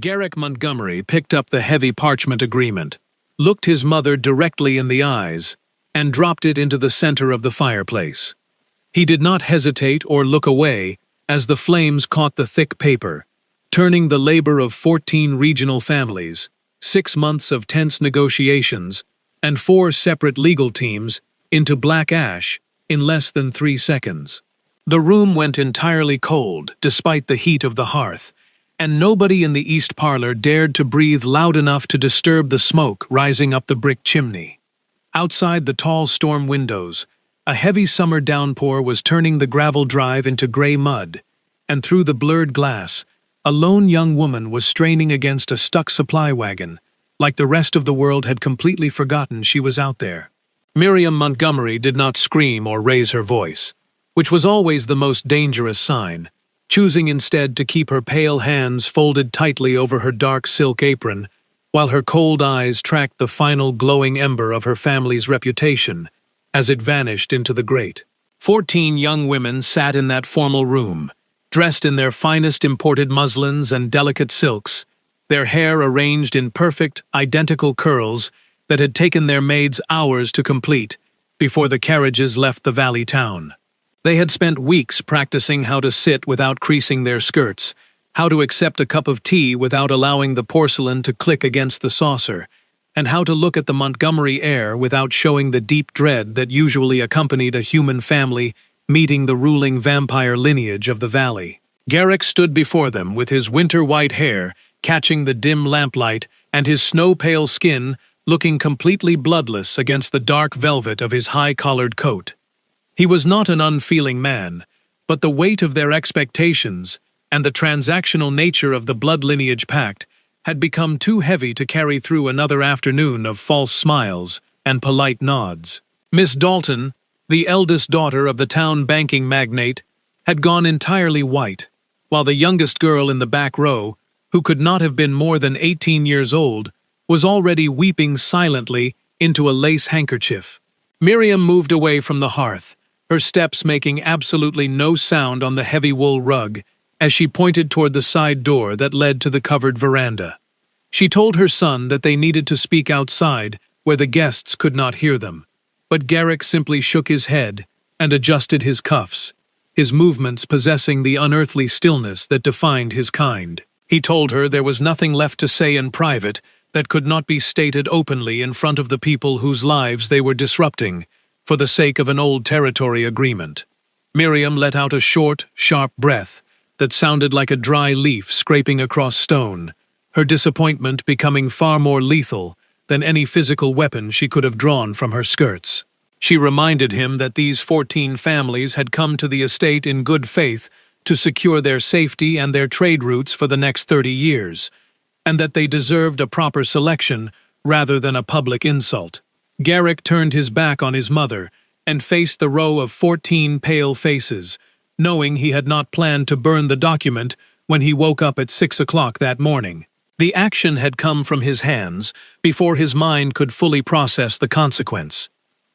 Garrick Montgomery picked up the heavy parchment agreement, looked his mother directly in the eyes, and dropped it into the center of the fireplace. He did not hesitate or look away as the flames caught the thick paper, turning the labor of 14 regional families, 6 months of tense negotiations, and 4 separate legal teams into black ash in less than 3 seconds. The room went entirely cold despite the heat of the hearth, and nobody in the east parlor dared to breathe loud enough to disturb the smoke rising up the brick chimney. Outside the tall storm windows, a heavy summer downpour was turning the gravel drive into gray mud, and through the blurred glass, a lone young woman was straining against a stuck supply wagon, like the rest of the world had completely forgotten she was out there. Miriam Montgomery did not scream or raise her voice, which was always the most dangerous sign, choosing instead to keep her pale hands folded tightly over her dark silk apron, while her cold eyes tracked the final glowing ember of her family's reputation as it vanished into the grate. 14 young women sat in that formal room, dressed in their finest imported muslins and delicate silks, their hair arranged in perfect, identical curls that had taken their maids hours to complete before the carriages left the valley town. They had spent weeks practicing how to sit without creasing their skirts, how to accept a cup of tea without allowing the porcelain to click against the saucer, and how to look at the Montgomery air without showing the deep dread that usually accompanied a human family meeting the ruling vampire lineage of the valley. Garrick stood before them with his winter-white hair catching the dim lamplight and his snow-pale skin looking completely bloodless against the dark velvet of his high-collared coat. He was not an unfeeling man, but the weight of their expectations and the transactional nature of the blood lineage pact had become too heavy to carry through another afternoon of false smiles and polite nods. Miss Dalton, the eldest daughter of the town banking magnate, had gone entirely white, while the youngest girl in the back row, who could not have been more than 18 years old, was already weeping silently into a lace handkerchief. Miriam moved away from the hearth, her steps making absolutely no sound on the heavy wool rug, as she pointed toward the side door that led to the covered veranda. She told her son that they needed to speak outside, where the guests could not hear them, but Garrick simply shook his head and adjusted his cuffs, his movements possessing the unearthly stillness that defined his kind. He told her there was nothing left to say in private that could not be stated openly in front of the people whose lives they were disrupting, for the sake of an old territory agreement. Miriam let out a short, sharp breath that sounded like a dry leaf scraping across stone, her disappointment becoming far more lethal than any physical weapon she could have drawn from her skirts. She reminded him that these 14 families had come to the estate in good faith to secure their safety and their trade routes for the next 30 years, and that they deserved a proper selection rather than a public insult. Garrick turned his back on his mother and faced the row of 14 pale faces, knowing he had not planned to burn the document when he woke up at 6 o'clock that morning. The action had come from his hands before his mind could fully process the consequence,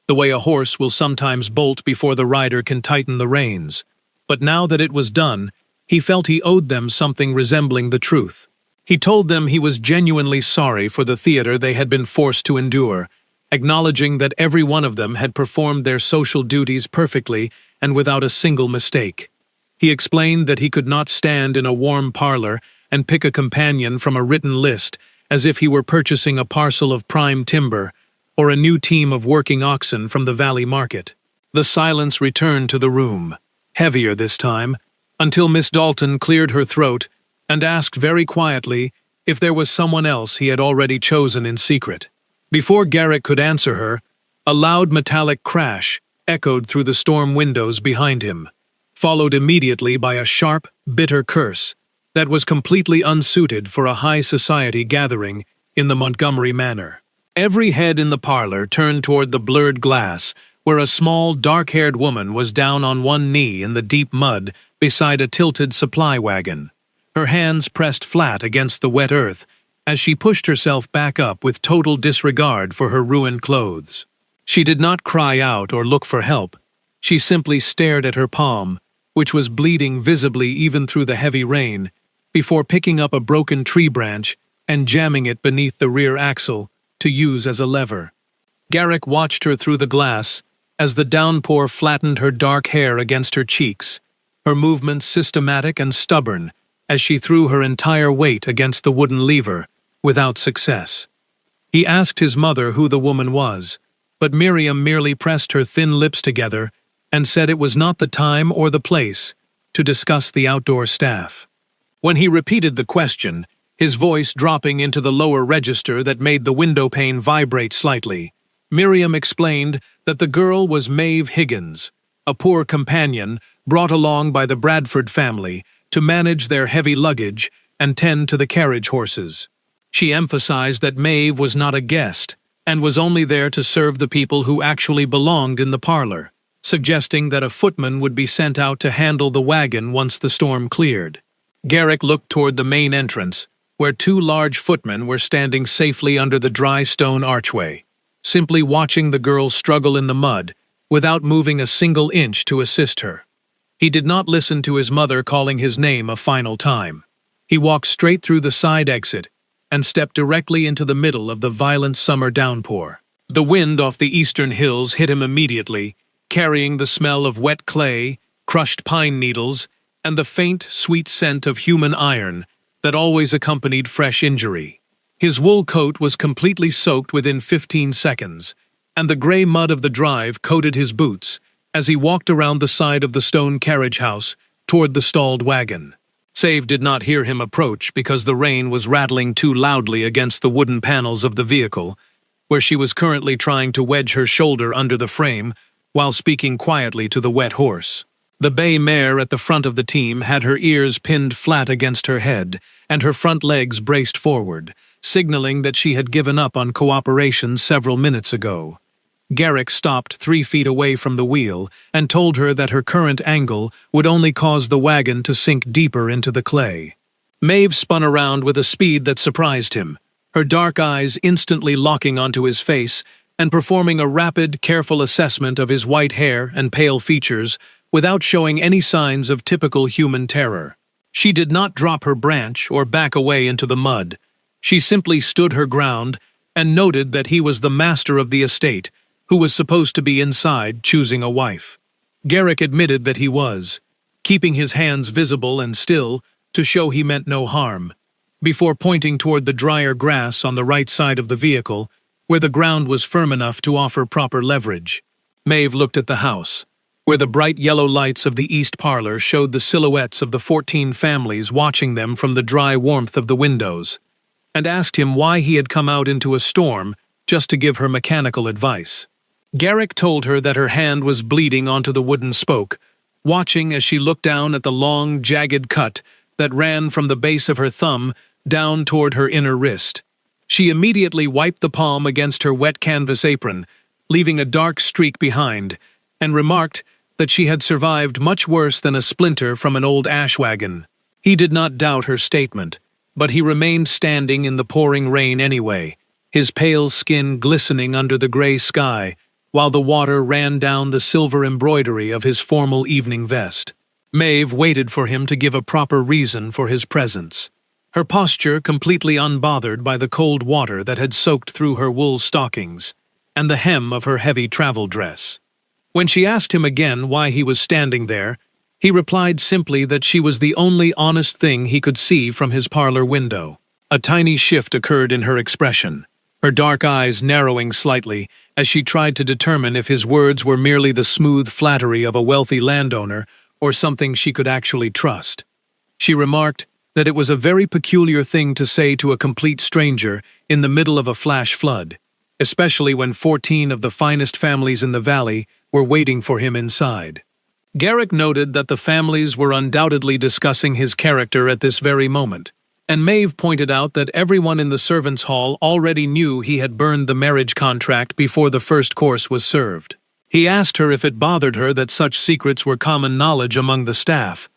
the way a horse will sometimes bolt before the rider can tighten the reins. But now that it was done, he felt he owed them something resembling the truth. He told them he was genuinely sorry for the theater they had been forced to endure, acknowledging that every one of them had performed their social duties perfectly and without a single mistake. He explained that he could not stand in a warm parlor and pick a companion from a written list as if he were purchasing a parcel of prime timber or a new team of working oxen from the valley market. The silence returned to the room, heavier this time, until Miss Dalton cleared her throat and asked very quietly if there was someone else he had already chosen in secret. Before Garrick could answer her, a loud metallic crash echoed through the storm windows behind him, followed immediately by a sharp, bitter curse that was completely unsuited for a high society gathering in the Montgomery manor. Every head in the parlor turned toward the blurred glass, where a small, dark-haired woman was down on one knee in the deep mud beside a tilted supply wagon, her hands pressed flat against the wet earth as she pushed herself back up with total disregard for her ruined clothes. She did not cry out or look for help. She simply stared at her palm, which was bleeding visibly even through the heavy rain, before picking up a broken tree branch and jamming it beneath the rear axle to use as a lever. Garrick watched her through the glass as the downpour flattened her dark hair against her cheeks, her movements systematic and stubborn as she threw her entire weight against the wooden lever, without success. He asked his mother who the woman was, but Miriam merely pressed her thin lips together and said it was not the time or the place to discuss the outdoor staff. When he repeated the question, his voice dropping into the lower register that made the window pane vibrate slightly, Miriam explained that the girl was Maeve Higgins, a poor companion brought along by the Bradford family to manage their heavy luggage and tend to the carriage horses. She emphasized that Maeve was not a guest and was only there to serve the people who actually belonged in the parlor, suggesting that a footman would be sent out to handle the wagon once the storm cleared. Garrick looked toward the main entrance, where two large footmen were standing safely under the dry stone archway, simply watching the girl struggle in the mud without moving a single inch to assist her. He did not listen to his mother calling his name a final time. He walked straight through the side exit and stepped directly into the middle of the violent summer downpour. The wind off the eastern hills hit him immediately, carrying the smell of wet clay, crushed pine needles, and the faint, sweet scent of human iron that always accompanied fresh injury. His wool coat was completely soaked within 15 seconds, and the gray mud of the drive coated his boots as he walked around the side of the stone carriage house toward the stalled wagon. Save did not hear him approach because the rain was rattling too loudly against the wooden panels of the vehicle, where she was currently trying to wedge her shoulder under the frame while speaking quietly to the wet horse. The bay mare at the front of the team had her ears pinned flat against her head and her front legs braced forward, signaling that she had given up on cooperation several minutes ago. Garrick stopped 3 feet away from the wheel and told her that her current angle would only cause the wagon to sink deeper into the clay. Maeve spun around with a speed that surprised him, her dark eyes instantly locking onto his face and performing a rapid, careful assessment of his white hair and pale features without showing any signs of typical human terror. She did not drop her branch or back away into the mud. She simply stood her ground and noted that he was the master of the estate, who was supposed to be inside choosing a wife. Garrick admitted that he was, keeping his hands visible and still to show he meant no harm, before pointing toward the drier grass on the right side of the vehicle, where the ground was firm enough to offer proper leverage. Maeve looked at the house, where the bright yellow lights of the east parlor showed the silhouettes of the 14 families watching them from the dry warmth of the windows, and asked him why he had come out into a storm just to give her mechanical advice. Garrick told her that her hand was bleeding onto the wooden spoke, watching as she looked down at the long, jagged cut that ran from the base of her thumb down toward her inner wrist. She immediately wiped the palm against her wet canvas apron, leaving a dark streak behind, and remarked that she had survived much worse than a splinter from an old ash wagon. He did not doubt her statement, but he remained standing in the pouring rain anyway, his pale skin glistening under the gray sky, while the water ran down the silver embroidery of his formal evening vest. Maeve waited for him to give a proper reason for his presence, her posture completely unbothered by the cold water that had soaked through her wool stockings and the hem of her heavy travel dress. When she asked him again why he was standing there, he replied simply that she was the only honest thing he could see from his parlor window. A tiny shift occurred in her expression, her dark eyes narrowing slightly as she tried to determine if his words were merely the smooth flattery of a wealthy landowner or something she could actually trust. She remarked that it was a very peculiar thing to say to a complete stranger in the middle of a flash flood, especially when 14 of the finest families in the valley were waiting for him inside. Garrick noted that the families were undoubtedly discussing his character at this very moment, and Maeve pointed out that everyone in the servants' hall already knew he had burned the marriage contract before the first course was served. He asked her if it bothered her that such secrets were common knowledge among the staff,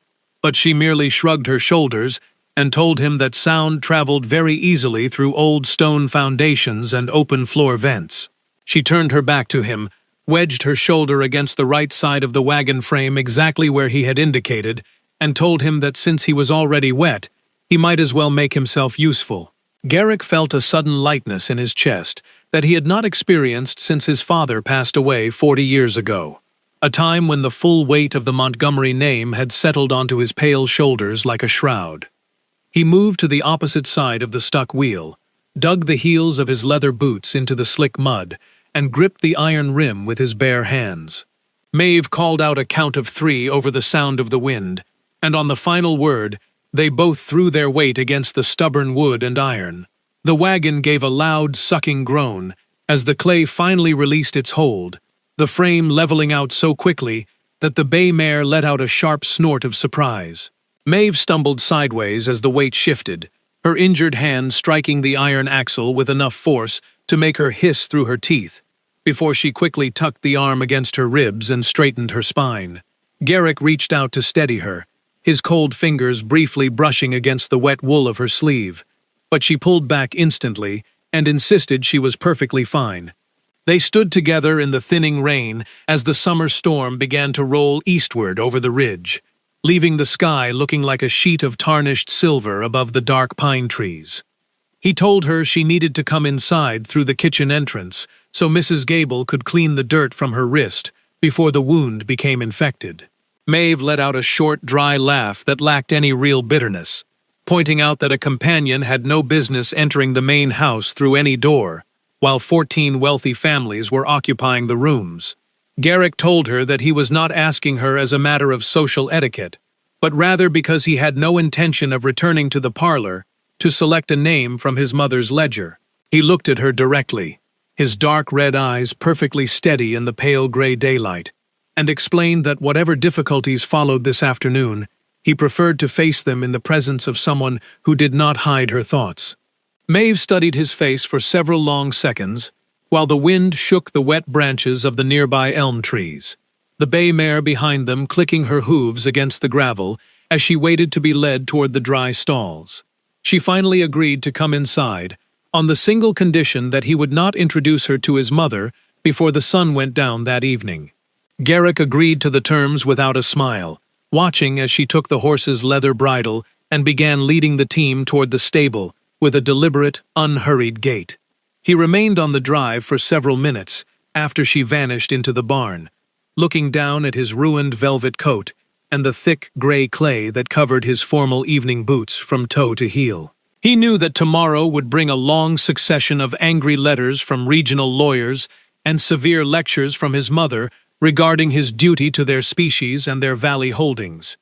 but she merely shrugged her shoulders and told him that sound traveled very easily through old stone foundations and open floor vents. She turned her back to him, wedged her shoulder against the right side of the wagon frame exactly where he had indicated, and told him that since he was already wet, He might as well make himself useful. Garrick felt a sudden lightness in his chest that he had not experienced since his father passed away 40 years ago, a time when the full weight of the Montgomery name had settled onto his pale shoulders like a shroud. He moved to the opposite side of the stuck wheel, dug the heels of his leather boots into the slick mud, and gripped the iron rim with his bare hands. Maeve called out a count of 3 over the sound of the wind, and on the final word, they both threw their weight against the stubborn wood and iron. The wagon gave a loud, sucking groan as the clay finally released its hold, the frame leveling out so quickly that the bay mare let out a sharp snort of surprise. Maeve stumbled sideways as the weight shifted, her injured hand striking the iron axle with enough force to make her hiss through her teeth, before she quickly tucked the arm against her ribs and straightened her spine. Garrick reached out to steady her, his cold fingers briefly brushing against the wet wool of her sleeve, but she pulled back instantly and insisted she was perfectly fine. They stood together in the thinning rain as the summer storm began to roll eastward over the ridge, leaving the sky looking like a sheet of tarnished silver above the dark pine trees. He told her she needed to come inside through the kitchen entrance so Mrs. Gable could clean the dirt from her wrist before the wound became infected. Maeve let out a short, dry laugh that lacked any real bitterness, pointing out that a companion had no business entering the main house through any door, while 14 wealthy families were occupying the rooms. Garrick told her that he was not asking her as a matter of social etiquette, but rather because he had no intention of returning to the parlor to select a name from his mother's ledger. He looked at her directly, his dark red eyes perfectly steady in the pale gray daylight, and explained that whatever difficulties followed this afternoon, he preferred to face them in the presence of someone who did not hide her thoughts. Maeve studied his face for several long seconds, while the wind shook the wet branches of the nearby elm trees, the bay mare behind them clicking her hooves against the gravel as she waited to be led toward the dry stalls. She finally agreed to come inside, on the single condition that he would not introduce her to his mother before the sun went down that evening. Garrick agreed to the terms without a smile, watching as she took the horse's leather bridle and began leading the team toward the stable with a deliberate, unhurried gait. He remained on the drive for several minutes after she vanished into the barn, looking down at his ruined velvet coat and the thick gray clay that covered his formal evening boots from toe to heel. He knew that tomorrow would bring a long succession of angry letters from regional lawyers and severe lectures from his mother regarding his duty to their species and their valley holdings.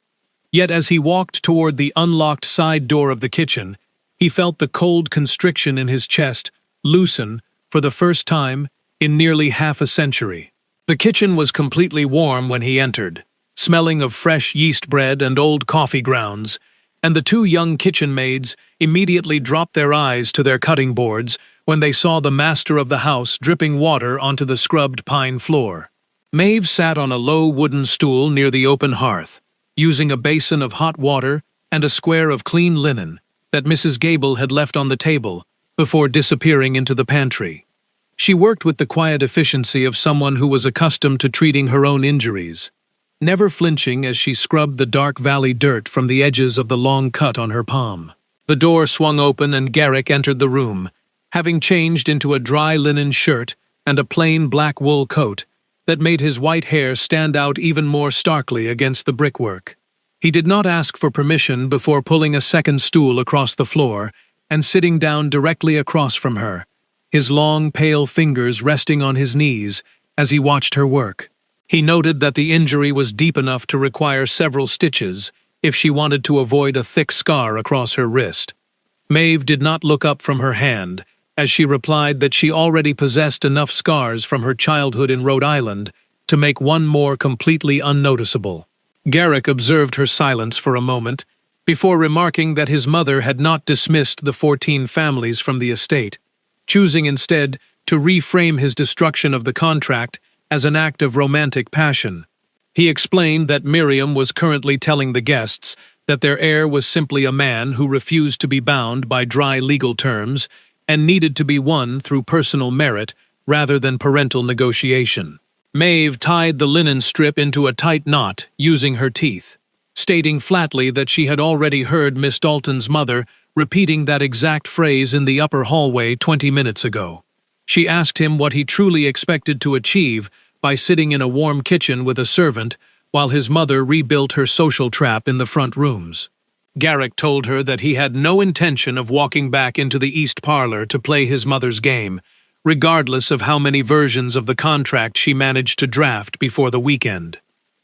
Yet as he walked toward the unlocked side door of the kitchen, he felt the cold constriction in his chest loosen for the first time in nearly half a century. The kitchen was completely warm when he entered, smelling of fresh yeast bread and old coffee grounds, and the 2 young kitchen maids immediately dropped their eyes to their cutting boards when they saw the master of the house dripping water onto the scrubbed pine floor. Maeve sat on a low wooden stool near the open hearth, using a basin of hot water and a square of clean linen that Mrs. Gable had left on the table before disappearing into the pantry. She worked with the quiet efficiency of someone who was accustomed to treating her own injuries, never flinching as she scrubbed the dark valley dirt from the edges of the long cut on her palm. The door swung open and Garrick entered the room, having changed into a dry linen shirt and a plain black wool coat that made his white hair stand out even more starkly against the brickwork. He did not ask for permission before pulling a second stool across the floor and sitting down directly across from her, his long, pale fingers resting on his knees as he watched her work. He noted that the injury was deep enough to require several stitches if she wanted to avoid a thick scar across her wrist. Maeve did not look up from her hand as she replied that she already possessed enough scars from her childhood in Rhode Island to make one more completely unnoticeable. Garrick observed her silence for a moment before remarking that his mother had not dismissed the 14 families from the estate, choosing instead to reframe his destruction of the contract as an act of romantic passion. He explained that Miriam was currently telling the guests that their heir was simply a man who refused to be bound by dry legal terms and needed to be won through personal merit rather than parental negotiation. Maeve tied the linen strip into a tight knot using her teeth. stating flatly that she had already heard Miss Dalton's mother repeating that exact phrase in the upper hallway 20 minutes ago. She asked him what he truly expected to achieve by sitting in a warm kitchen with a servant while his mother rebuilt her social trap in the front rooms. Garrick told her that he had no intention of walking back into the East Parlor to play his mother's game, regardless of how many versions of the contract she managed to draft before the weekend.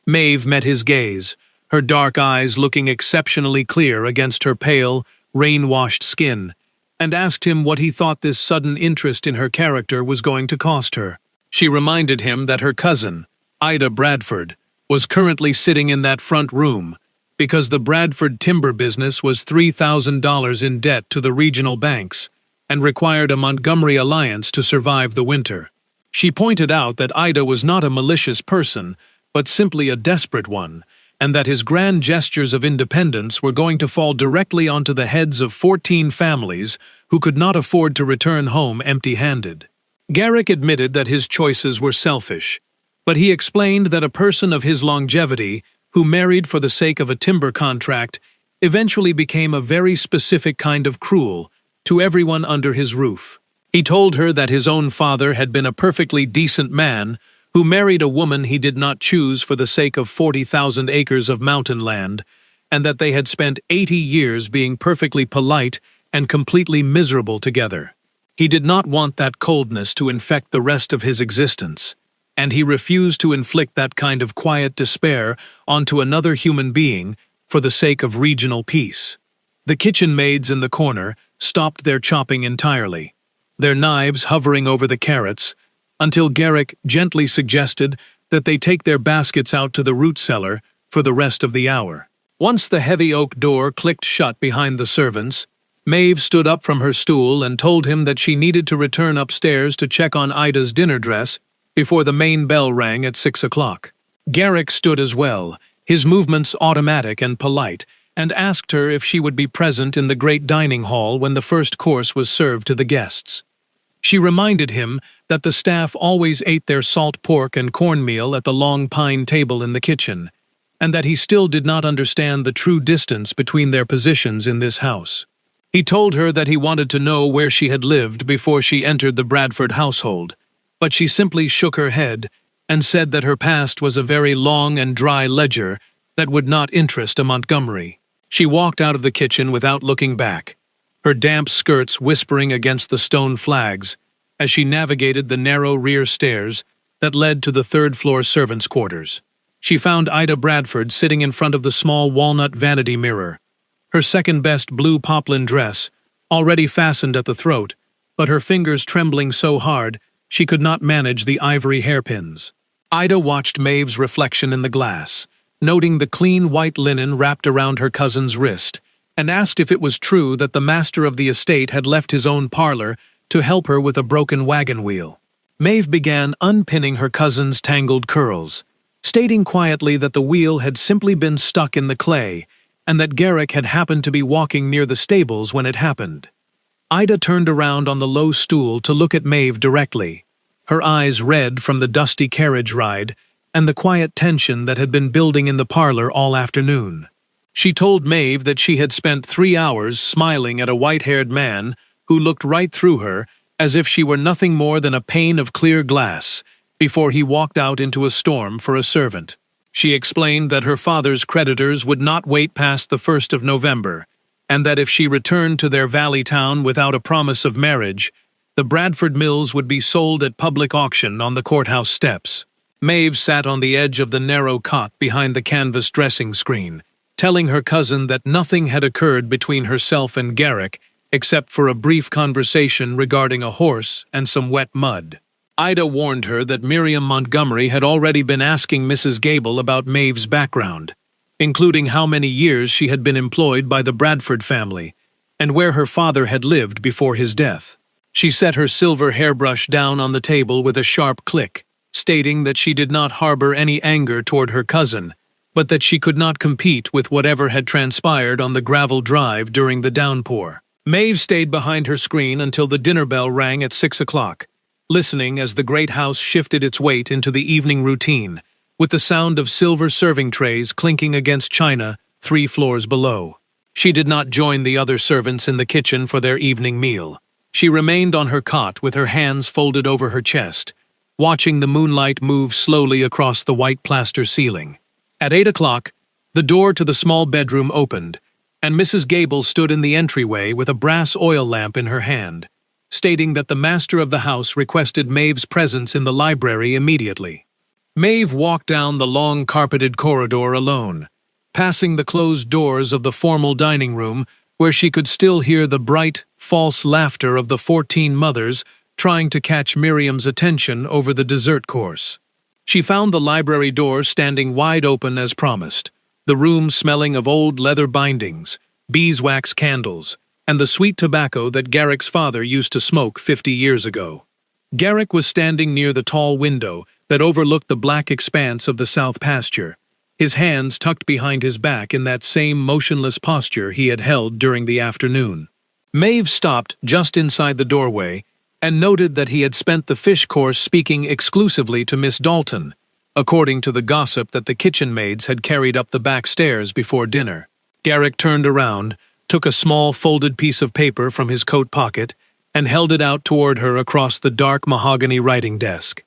Maeve met his gaze, her dark eyes looking exceptionally clear against her pale, rain-washed skin, and asked him what he thought this sudden interest in her character was going to cost her. She reminded him that her cousin, Ida Bradford, was currently sitting in that front room because the Bradford timber business was $3,000 in debt to the regional banks and required a Montgomery alliance to survive the winter. She pointed out that Ida was not a malicious person, but simply a desperate one, and that his grand gestures of independence were going to fall directly onto the heads of 14 families who could not afford to return home empty-handed. Garrick admitted that his choices were selfish, but he explained that a person of his longevity, who married for the sake of a timber contract, eventually became a very specific kind of cruel to everyone under his roof. He told her that his own father had been a perfectly decent man who married a woman he did not choose for the sake of 40,000 acres of mountain land, and that they had spent 80 years being perfectly polite and completely miserable together. He did not want that coldness to infect the rest of his existence, and he refused to inflict that kind of quiet despair onto another human being for the sake of regional peace. The kitchen maids in the corner stopped their chopping entirely, their knives hovering over the carrots, until Garrick gently suggested that they take their baskets out to the root cellar for the rest of the hour. Once the heavy oak door clicked shut behind the servants, Maeve stood up from her stool and told him that she needed to return upstairs to check on Ida's dinner dress before the main bell rang at 6 o'clock. Garrick stood as well, his movements automatic and polite, and asked her if she would be present in the great dining hall when the first course was served to the guests. She reminded him that the staff always ate their salt pork and cornmeal at the long pine table in the kitchen, and that he still did not understand the true distance between their positions in this house. He told her that he wanted to know where she had lived before she entered the Bradford household, but she simply shook her head and said that her past was a very long and dry ledger that would not interest a Montgomery. She walked out of the kitchen without looking back, her damp skirts whispering against the stone flags as she navigated the narrow rear stairs that led to the third-floor servants' quarters. She found Ida Bradford sitting in front of the small walnut vanity mirror, her second-best blue poplin dress, already fastened at the throat, but her fingers trembling so hard she could not manage the ivory hairpins. Ida watched Maeve's reflection in the glass, noting the clean white linen wrapped around her cousin's wrist, and asked if it was true that the master of the estate had left his own parlor to help her with a broken wagon wheel. Maeve began unpinning her cousin's tangled curls, stating quietly that the wheel had simply been stuck in the clay, and that Garrick had happened to be walking near the stables when it happened. Ida turned around on the low stool to look at Maeve directly, her eyes red from the dusty carriage ride and the quiet tension that had been building in the parlor all afternoon. She told Maeve that she had spent 3 hours smiling at a white-haired man who looked right through her as if she were nothing more than a pane of clear glass before he walked out into a storm for a servant. She explained that her father's creditors would not wait past the 1st of November, and that if she returned to their valley town without a promise of marriage, the Bradford mills would be sold at public auction on the courthouse steps. Maeve sat on the edge of the narrow cot behind the canvas dressing screen, telling her cousin that nothing had occurred between herself and Garrick except for a brief conversation regarding a horse and some wet mud. Ida warned her that Miriam Montgomery had already been asking Mrs. Gable about Maeve's background, including how many years she had been employed by the Bradford family, and where her father had lived before his death. She set her silver hairbrush down on the table with a sharp click, stating that she did not harbor any anger toward her cousin, but that she could not compete with whatever had transpired on the gravel drive during the downpour. Maeve stayed behind her screen until the dinner bell rang at 6 o'clock, listening as the great house shifted its weight into the evening routine, with the sound of silver serving trays clinking against china 3 floors below. She did not join the other servants in the kitchen for their evening meal. She remained on her cot with her hands folded over her chest, watching the moonlight move slowly across the white plaster ceiling. At 8 o'clock, the door to the small bedroom opened, and Mrs. Gable stood in the entryway with a brass oil lamp in her hand, stating that the master of the house requested Maeve's presence in the library immediately. Maeve walked down the long carpeted corridor alone, passing the closed doors of the formal dining room where she could still hear the bright, false laughter of the 14 mothers trying to catch Miriam's attention over the dessert course. She found the library door standing wide open as promised, the room smelling of old leather bindings, beeswax candles, and the sweet tobacco that Garrick's father used to smoke 50 years ago. Garrick was standing near the tall window that overlooked the black expanse of the south pasture, his hands tucked behind his back in that same motionless posture he had held during the afternoon. Maeve stopped just inside the doorway and noted that he had spent the fish course speaking exclusively to Miss Dalton, according to the gossip that the kitchen maids had carried up the back stairs before dinner. Garrick turned around, took a small folded piece of paper from his coat pocket, and held it out toward her across the dark mahogany writing desk.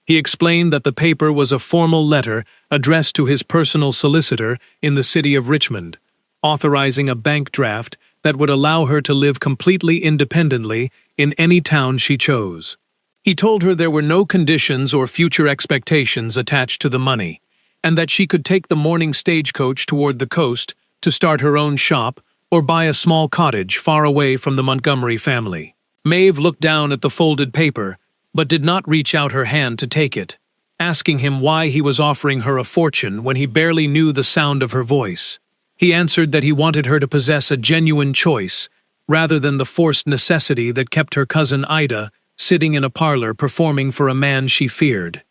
He explained that the paper was a formal letter addressed to his personal solicitor in the city of Richmond, authorizing a bank draft that would allow her to live completely independently in any town she chose. He told her there were no conditions or future expectations attached to the money, and that she could take the morning stagecoach toward the coast to start her own shop or buy a small cottage far away from the Montgomery family. Maeve looked down at the folded paper, but did not reach out her hand to take it, asking him why he was offering her a fortune when he barely knew the sound of her voice. He answered that he wanted her to possess a genuine choice, rather than the forced necessity that kept her cousin Ida sitting in a parlor performing for a man she feared.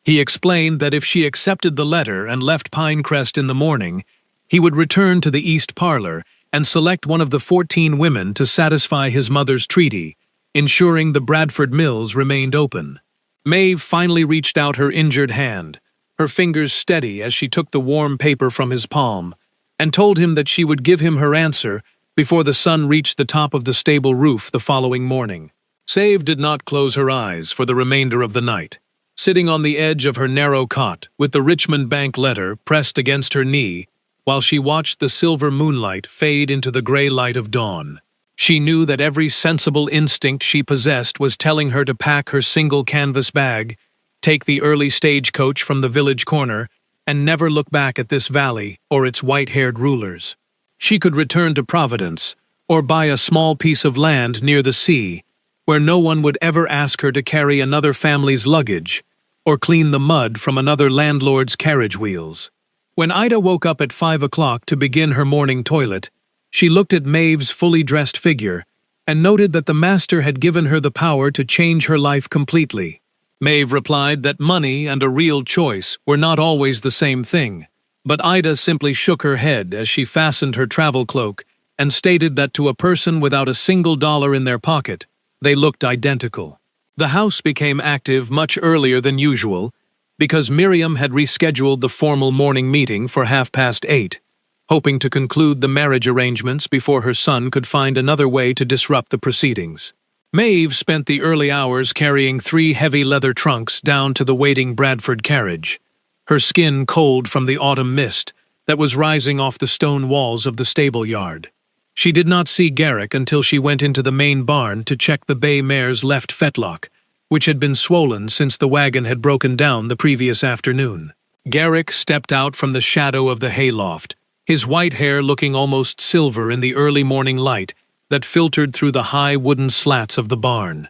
He explained that if she accepted the letter and left Pinecrest in the morning, he would return to the East Parlor and select one of the 14 women to satisfy his mother's treaty, ensuring the Bradford Mills remained open. Maeve finally reached out her injured hand, her fingers steady as she took the warm paper from his palm, and told him that she would give him her answer before the sun reached the top of the stable roof the following morning. Maeve did not close her eyes for the remainder of the night. Sitting on the edge of her narrow cot with the Richmond Bank letter pressed against her knee, while she watched the silver moonlight fade into the gray light of dawn, she knew that every sensible instinct she possessed was telling her to pack her single canvas bag, take the early stagecoach from the village corner, and never look back at this valley or its white-haired rulers. She could return to Providence, or buy a small piece of land near the sea, where no one would ever ask her to carry another family's luggage, or clean the mud from another landlord's carriage wheels. When Ida woke up at 5 o'clock to begin her morning toilet, she looked at Maeve's fully dressed figure and noted that the master had given her the power to change her life completely. Maeve replied that money and a real choice were not always the same thing, but Ida simply shook her head as she fastened her travel cloak and stated that to a person without a single dollar in their pocket, they looked identical. The house became active much earlier than usual because Miriam had rescheduled the formal morning meeting for 8:30, hoping to conclude the marriage arrangements before her son could find another way to disrupt the proceedings. Maeve spent the early hours carrying 3 heavy leather trunks down to the waiting Bradford carriage, her skin cold from the autumn mist that was rising off the stone walls of the stable yard. She did not see Garrick until she went into the main barn to check the bay mare's left fetlock, which had been swollen since the wagon had broken down the previous afternoon. Garrick stepped out from the shadow of the hayloft, his white hair looking almost silver in the early morning light that filtered through the high wooden slats of the barn.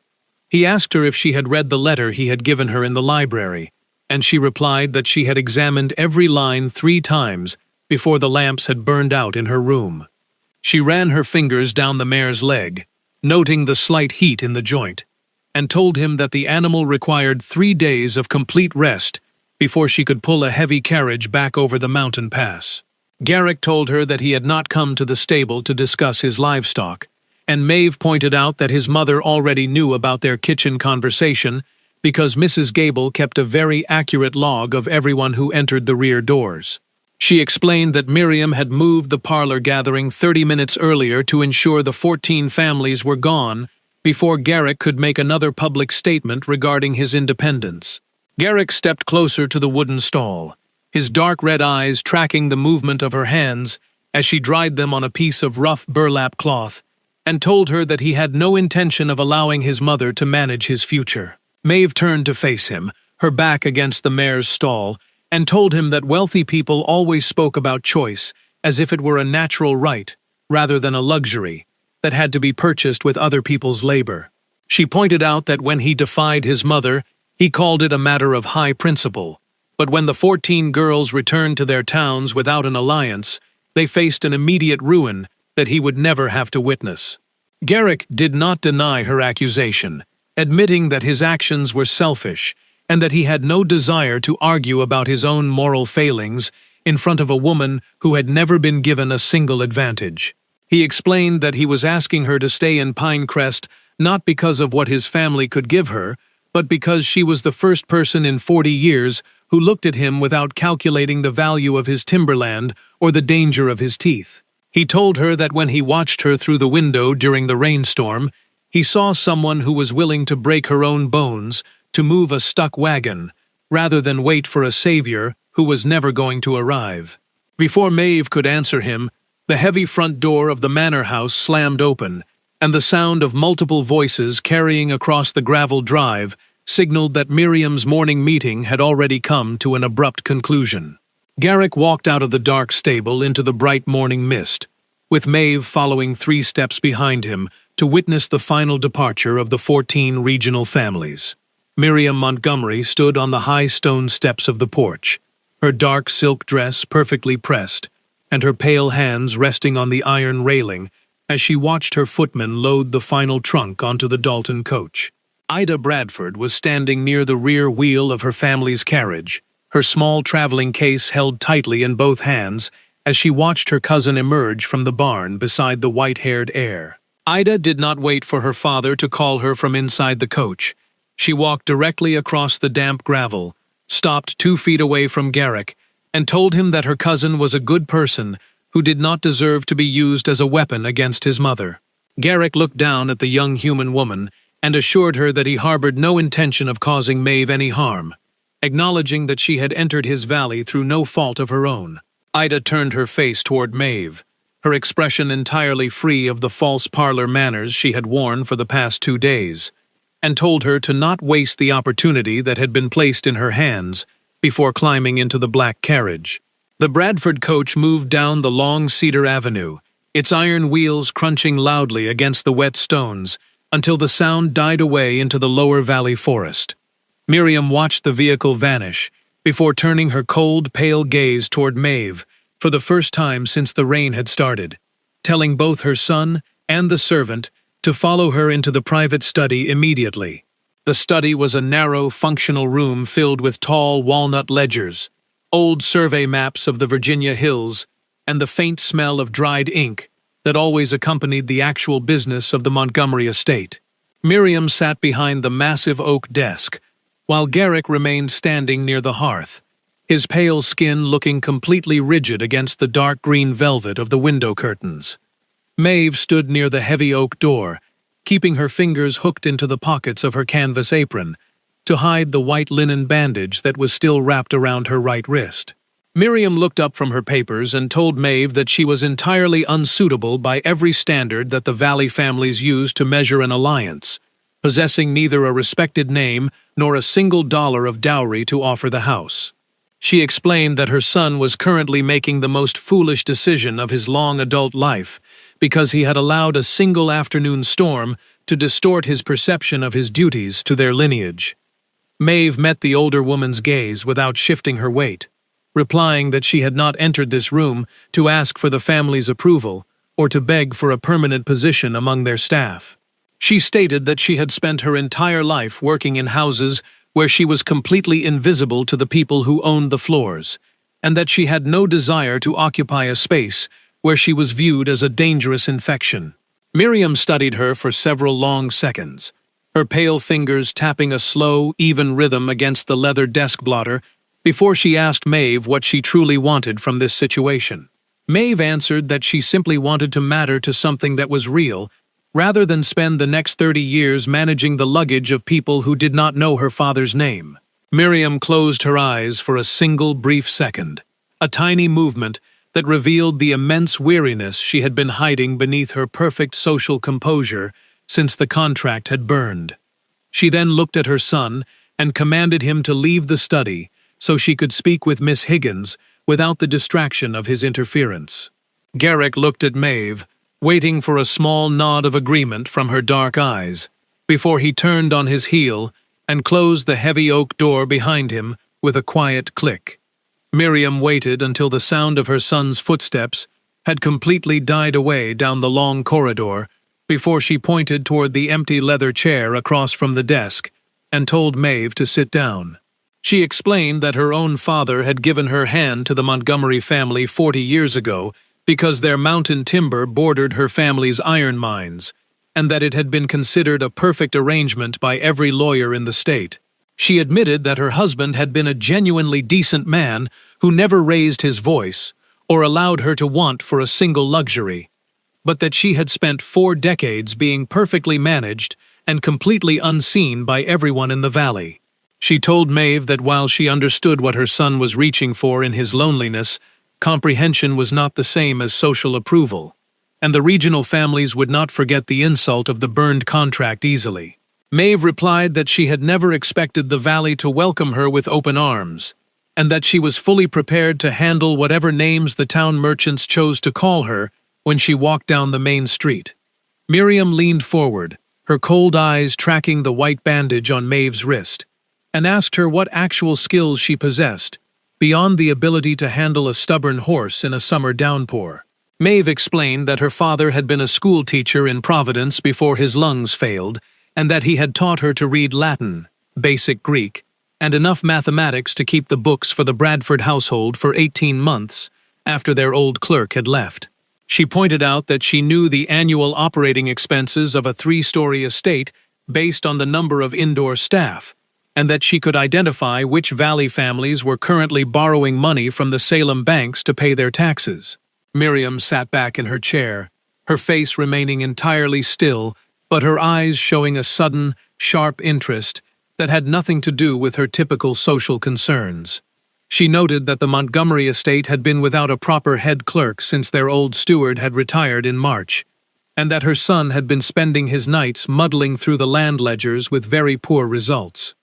He asked her if she had read the letter he had given her in the library, and she replied that she had examined every line 3 times before the lamps had burned out in her room. She ran her fingers down the mare's leg, noting the slight heat in the joint, and told him that the animal required 3 days of complete rest before she could pull a heavy carriage back over the mountain pass. Garrick told her that he had not come to the stable to discuss his livestock, and Maeve pointed out that his mother already knew about their kitchen conversation because Mrs. Gable kept a very accurate log of everyone who entered the rear doors. She explained that Miriam had moved the parlor gathering 30 minutes earlier to ensure the 14 families were gone before Garrick could make another public statement regarding his independence. Garrick stepped closer to the wooden stall, his dark red eyes tracking the movement of her hands as she dried them on a piece of rough burlap cloth, and told her that he had no intention of allowing his mother to manage his future. Maeve turned to face him, her back against the mare's stall, and told him that wealthy people always spoke about choice as if it were a natural right, rather than a luxury, that had to be purchased with other people's labor. She pointed out that when he defied his mother, he called it a matter of high principle, but when the 14 girls returned to their towns without an alliance, they faced an immediate ruin that he would never have to witness. Garrick did not deny her accusation, admitting that his actions were selfish and that he had no desire to argue about his own moral failings in front of a woman who had never been given a single advantage. He explained that he was asking her to stay in Pinecrest not because of what his family could give her, but because she was the first person in 40 years who looked at him without calculating the value of his timberland or the danger of his teeth. He told her that when he watched her through the window during the rainstorm, he saw someone who was willing to break her own bones to move a stuck wagon, rather than wait for a savior who was never going to arrive. Before Maeve could answer him, the heavy front door of the manor house slammed open, and the sound of multiple voices carrying across the gravel drive signaled that Miriam's morning meeting had already come to an abrupt conclusion. Garrick walked out of the dark stable into the bright morning mist, with Maeve following 3 steps behind him to witness the final departure of the 14 regional families. Miriam Montgomery stood on the high stone steps of the porch, her dark silk dress perfectly pressed, and her pale hands resting on the iron railing as she watched her footman load the final trunk onto the Dalton coach. Ida Bradford was standing near the rear wheel of her family's carriage, her small traveling case held tightly in both hands as she watched her cousin emerge from the barn beside the white-haired heir. Ida did not wait for her father to call her from inside the coach. She walked directly across the damp gravel, stopped 2 feet away from Garrick, and told him that her cousin was a good person who did not deserve to be used as a weapon against his mother. Garrick looked down at the young human woman and assured her that he harbored no intention of causing Maeve any harm, acknowledging that she had entered his valley through no fault of her own. Ida turned her face toward Maeve, her expression entirely free of the false parlor manners she had worn for the past 2 days, and told her to not waste the opportunity that had been placed in her hands before climbing into the black carriage. The Bradford coach moved down the long cedar avenue, its iron wheels crunching loudly against the wet stones until the sound died away into the lower valley forest. Miriam watched the vehicle vanish before turning her cold, pale gaze toward Maeve for the first time since the rain had started, telling both her son and the servant to follow her into the private study immediately. The study was a narrow, functional room filled with tall walnut ledgers, old survey maps of the Virginia hills, and the faint smell of dried ink that always accompanied the actual business of the Montgomery estate. Miriam sat behind the massive oak desk, while Garrick remained standing near the hearth, his pale skin looking completely rigid against the dark green velvet of the window curtains. Maeve stood near the heavy oak door, keeping her fingers hooked into the pockets of her canvas apron to hide the white linen bandage that was still wrapped around her right wrist. Miriam looked up from her papers and told Maeve that she was entirely unsuitable by every standard that the Valley families use to measure an alliance, possessing neither a respected name nor a single dollar of dowry to offer the house. She explained that her son was currently making the most foolish decision of his long adult life because he had allowed a single afternoon storm to distort his perception of his duties to their lineage. Maeve met the older woman's gaze without shifting her weight, replying that she had not entered this room to ask for the family's approval or to beg for a permanent position among their staff. She stated that she had spent her entire life working in houses where she was completely invisible to the people who owned the floors, and that she had no desire to occupy a space where she was viewed as a dangerous infection. Miriam studied her for several long seconds, her pale fingers tapping a slow, even rhythm against the leather desk blotter, before she asked Maeve what she truly wanted from this situation. Maeve answered that she simply wanted to matter to something that was real, rather than spend the next 30 years managing the luggage of people who did not know her father's name. Miriam closed her eyes for a single brief second, a tiny movement that revealed the immense weariness she had been hiding beneath her perfect social composure since the contract had burned. She then looked at her son and commanded him to leave the study so she could speak with Miss Higgins without the distraction of his interference. Garrick looked at Maeve, waiting for a small nod of agreement from her dark eyes, before he turned on his heel and closed the heavy oak door behind him with a quiet click. Miriam waited until the sound of her son's footsteps had completely died away down the long corridor before she pointed toward the empty leather chair across from the desk and told Maeve to sit down. She explained that her own father had given her hand to the Montgomery family 40 years ago because their mountain timber bordered her family's iron mines, and that it had been considered a perfect arrangement by every lawyer in the state. She admitted that her husband had been a genuinely decent man who never raised his voice or allowed her to want for a single luxury, but that she had spent 4 decades being perfectly managed and completely unseen by everyone in the valley. She told Maeve that while she understood what her son was reaching for in his loneliness, comprehension was not the same as social approval, and the regional families would not forget the insult of the burned contract easily. Maeve replied that she had never expected the valley to welcome her with open arms, and that she was fully prepared to handle whatever names the town merchants chose to call her when she walked down the main street. Miriam leaned forward, her cold eyes tracking the white bandage on Maeve's wrist, and asked her what actual skills she possessed, beyond the ability to handle a stubborn horse in a summer downpour. Maeve explained that her father had been a school teacher in Providence before his lungs failed, and that he had taught her to read Latin, basic Greek, and enough mathematics to keep the books for the Bradford household for 18 months after their old clerk had left. She pointed out that she knew the annual operating expenses of a 3-story estate based on the number of indoor staff, and that she could identify which valley families were currently borrowing money from the Salem banks to pay their taxes. Miriam sat back in her chair, her face remaining entirely still, but her eyes showing a sudden, sharp interest that had nothing to do with her typical social concerns. She noted that the Montgomery estate had been without a proper head clerk since their old steward had retired in March, and that her son had been spending his nights muddling through the land ledgers with very poor results.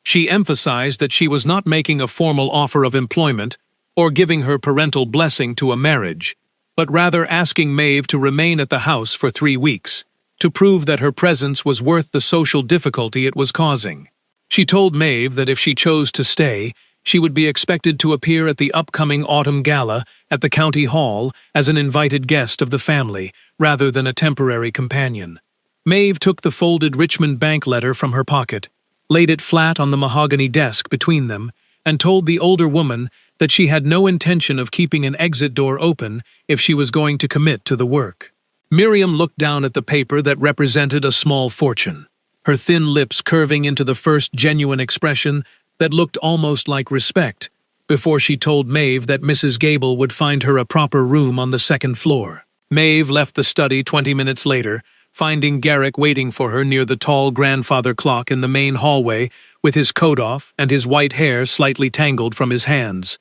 She emphasized that she was not making a formal offer of employment or giving her parental blessing to a marriage, but rather asking Maeve to remain at the house for 3 weeks, to prove that her presence was worth the social difficulty it was causing. She told Maeve that if she chose to stay, she would be expected to appear at the upcoming autumn gala at the county hall as an invited guest of the family, rather than a temporary companion. Maeve took the folded Richmond Bank letter from her pocket, laid it flat on the mahogany desk between them, and told the older woman that she had no intention of keeping an exit door open if she was going to commit to the work. Miriam looked down at the paper that represented a small fortune, her thin lips curving into the first genuine expression that looked almost like respect, before she told Maeve that Mrs. Gable would find her a proper room on the 2nd floor. Maeve left the study 20 minutes later, finding Garrick waiting for her near the tall grandfather clock in the main hallway with his coat off and his white hair slightly tangled from his hands.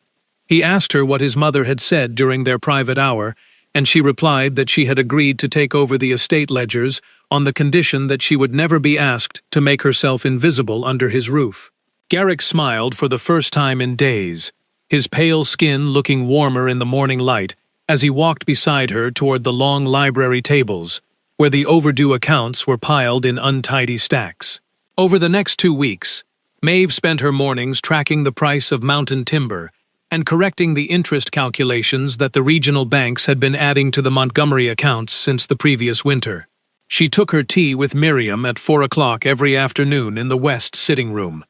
He asked her what his mother had said during their private hour, and she replied that she had agreed to take over the estate ledgers on the condition that she would never be asked to make herself invisible under his roof. Garrick smiled for the first time in days, his pale skin looking warmer in the morning light as he walked beside her toward the long library tables, where the overdue accounts were piled in untidy stacks. Over the next 2 weeks, Maeve spent her mornings tracking the price of mountain timber and correcting the interest calculations that the regional banks had been adding to the Montgomery accounts since the previous winter. She took her tea with Miriam at 4 o'clock every afternoon in the West sitting room,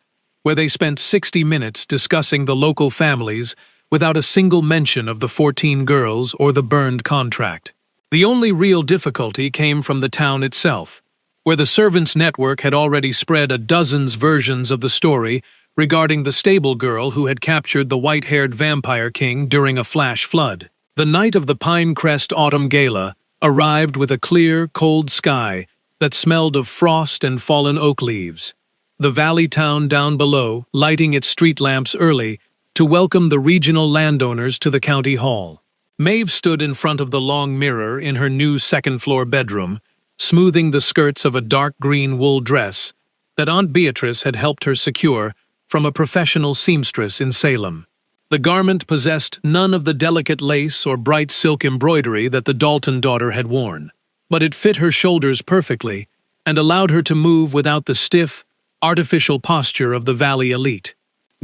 where they spent 60 minutes discussing the local families without a single mention of the 14 girls or the burned contract. The only real difficulty came from the town itself. where the servants' network had already spread a dozen's versions of the story regarding the stable girl who had captured the white-haired vampire king during a flash flood. The night of the Pinecrest Autumn Gala arrived with a clear, cold sky that smelled of frost and fallen oak leaves. The valley town down below lighting its street lamps early to welcome the regional landowners to the county hall. Maeve stood in front of the long mirror in her new second-floor bedroom, smoothing the skirts of a dark green wool dress that Aunt Beatrice had helped her secure from a professional seamstress in Salem. The garment possessed none of the delicate lace or bright silk embroidery that the Dalton daughter had worn, but it fit her shoulders perfectly and allowed her to move without the stiff, artificial posture of the valley elite.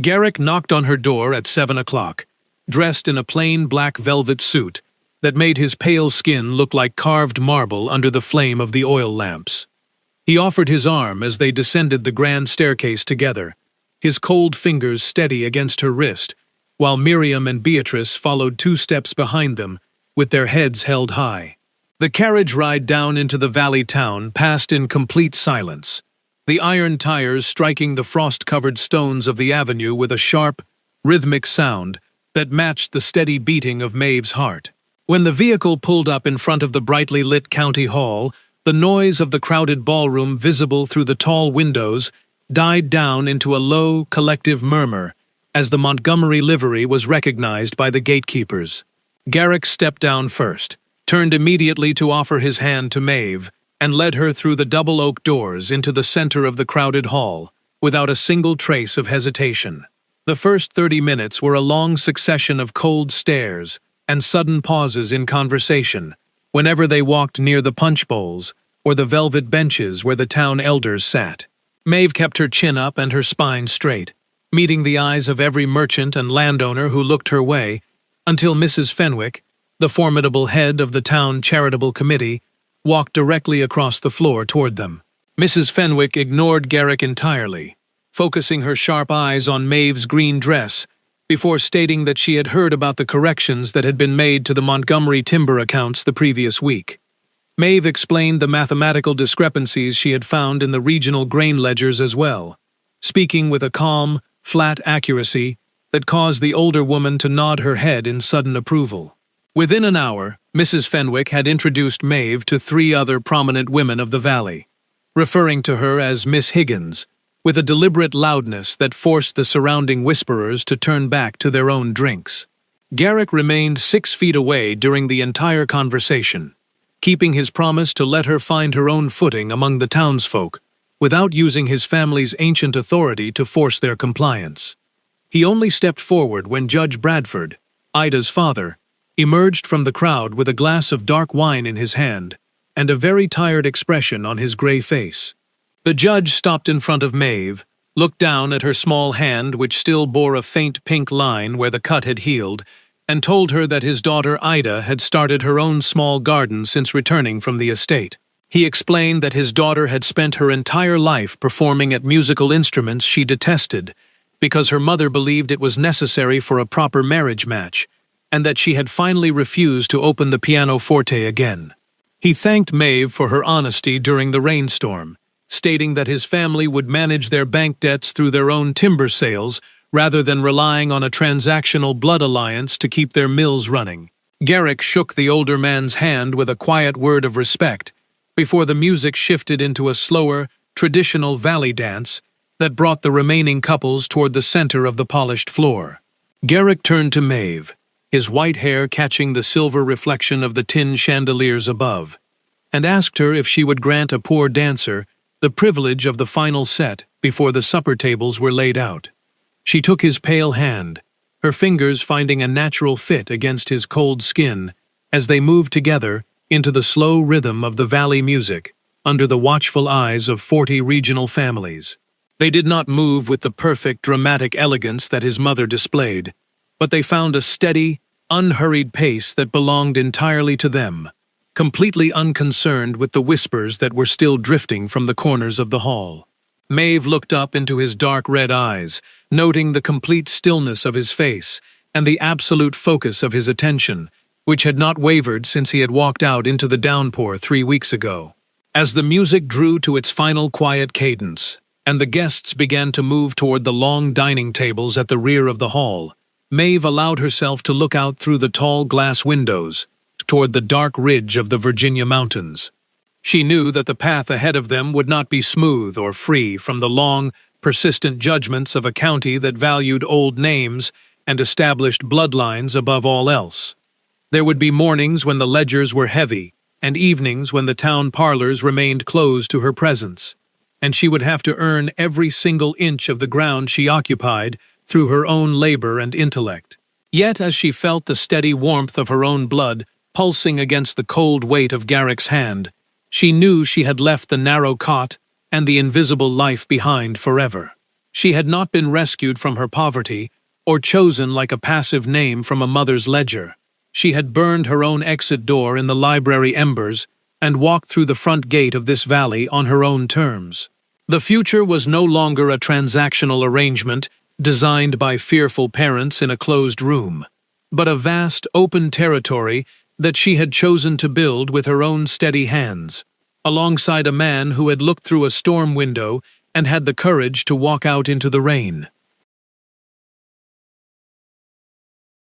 Garrick knocked on her door at 7 o'clock, dressed in a plain black velvet suit that made his pale skin look like carved marble under the flame of the oil lamps. He offered his arm as they descended the grand staircase together, his cold fingers steady against her wrist, while Miriam and Beatrice followed 2 steps behind them, with their heads held high. The carriage ride down into the valley town passed in complete silence, the iron tires striking the frost-covered stones of the avenue with a sharp, rhythmic sound that matched the steady beating of Maeve's heart. When the vehicle pulled up in front of the brightly lit county hall, the noise of the crowded ballroom visible through the tall windows died down into a low, collective murmur as the Montgomery livery was recognized by the gatekeepers. Garrick stepped down first, turned immediately to offer his hand to Maeve, and led her through the double oak doors into the center of the crowded hall, without a single trace of hesitation. The first 30 minutes were a long succession of cold stares and sudden pauses in conversation, whenever they walked near the punch bowls or the velvet benches where the town elders sat. Maeve kept her chin up and her spine straight, meeting the eyes of every merchant and landowner who looked her way, until Mrs. Fenwick, the formidable head of the town charitable committee, walked directly across the floor toward them. Mrs. Fenwick ignored Garrick entirely, focusing her sharp eyes on Maeve's green dress, before stating that she had heard about the corrections that had been made to the Montgomery timber accounts the previous week. Maeve explained the mathematical discrepancies she had found in the regional grain ledgers as well, speaking with a calm, flat accuracy that caused the older woman to nod her head in sudden approval. Within an hour, Mrs. Fenwick had introduced Maeve to 3 other prominent women of the valley, referring to her as Miss Higgins, with a deliberate loudness that forced the surrounding whisperers to turn back to their own drinks. Garrick remained 6 feet away during the entire conversation, keeping his promise to let her find her own footing among the townsfolk, without using his family's ancient authority to force their compliance. He only stepped forward when Judge Bradford, Ida's father, emerged from the crowd with a glass of dark wine in his hand and a very tired expression on his gray face. The judge stopped in front of Maeve, looked down at her small hand which still bore a faint pink line where the cut had healed, and told her that his daughter Ida had started her own small garden since returning from the estate. He explained that his daughter had spent her entire life performing at musical instruments she detested, because her mother believed it was necessary for a proper marriage match, and that she had finally refused to open the pianoforte again. He thanked Maeve for her honesty during the rainstorm, stating that his family would manage their bank debts through their own timber sales rather than relying on a transactional blood alliance to keep their mills running. Garrick shook the older man's hand with a quiet word of respect before the music shifted into a slower, traditional valley dance that brought the remaining couples toward the center of the polished floor. Garrick turned to Maeve, his white hair catching the silver reflection of the tin chandeliers above, and asked her if she would grant a poor dancer the privilege of the final set before the supper tables were laid out. She took his pale hand, her fingers finding a natural fit against his cold skin as they moved together into the slow rhythm of the valley music under the watchful eyes of 40 regional families. They did not move with the perfect dramatic elegance that his mother displayed, but they found a steady, unhurried pace that belonged entirely to them, completely unconcerned with the whispers that were still drifting from the corners of the hall. Maeve looked up into his dark red eyes, noting the complete stillness of his face and the absolute focus of his attention, which had not wavered since he had walked out into the downpour 3 weeks ago. As the music drew to its final quiet cadence, and the guests began to move toward the long dining tables at the rear of the hall, Maeve allowed herself to look out through the tall glass windows toward the dark ridge of the Virginia mountains. She knew that the path ahead of them would not be smooth or free from the long, persistent judgments of a county that valued old names and established bloodlines above all else. There would be mornings when the ledgers were heavy, and evenings when the town parlors remained closed to her presence, and she would have to earn every single inch of the ground she occupied through her own labor and intellect. Yet as she felt the steady warmth of her own blood pulsing against the cold weight of Garrick's hand, she knew she had left the narrow cot and the invisible life behind forever. She had not been rescued from her poverty or chosen like a passive name from a mother's ledger. She had burned her own exit door in the library embers and walked through the front gate of this valley on her own terms. The future was no longer a transactional arrangement designed by fearful parents in a closed room, but a vast, open territory that she had chosen to build with her own steady hands, alongside a man who had looked through a storm window and had the courage to walk out into the rain.